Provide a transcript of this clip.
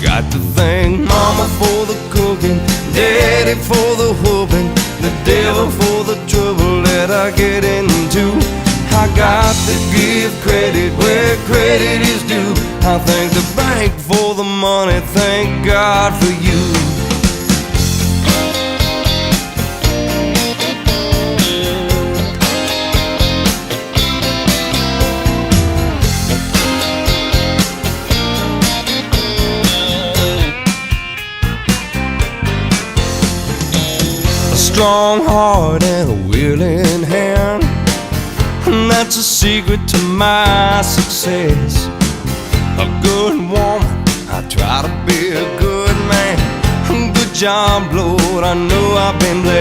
got to thank Mama for the cooking, Daddy for the whooping, the devil for the trouble that I get into. I got to give credit where credit is due. I thank the bank for the money, thank God for you. A strong heart and a willing hand, and that's a secret to my success. A good woman, I try to be a good man. Good job, Lord, I know I've been blessed.